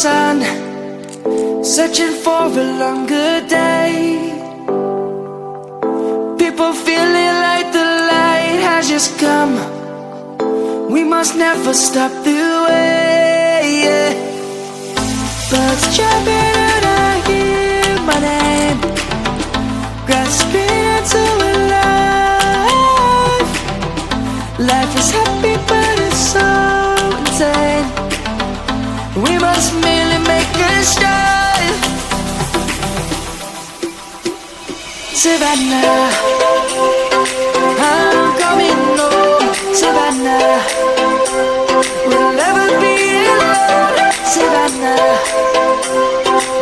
sun, searching for a longer day. People feeling like the light has just come. We must never stop the way, yeah. Birds jumping and I hear my name, grasping into a life. Life is happy but it's so insane. We must merely make a start. Savannah, I'm coming home. Savannah, we'll never be alone. Savannah,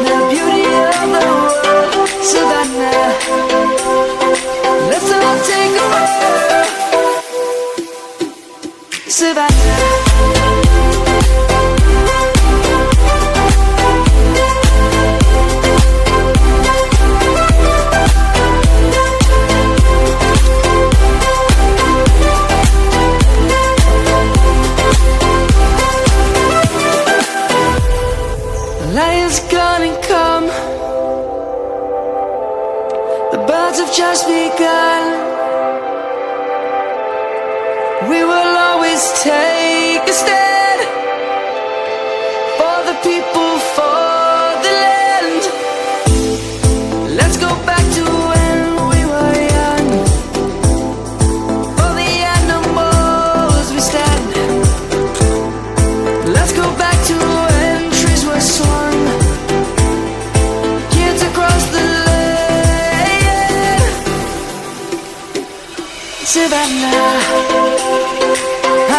the beauty of the world. Savannah, let's all take a walk. Savannah. Lion's gonna come. The birds have just begun. We will always take a stand for the people, for the land. Let's go back to when we were young. For the animals we stand. Let's go back to when trees were swung. Kids across the land. Savannah,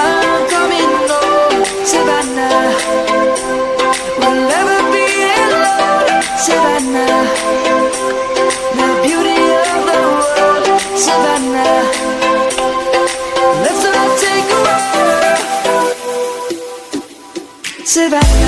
I'm coming home. Savannah, we'll never be alone. Savannah, the beauty of the world. Savannah, let's all take a walk. Savannah.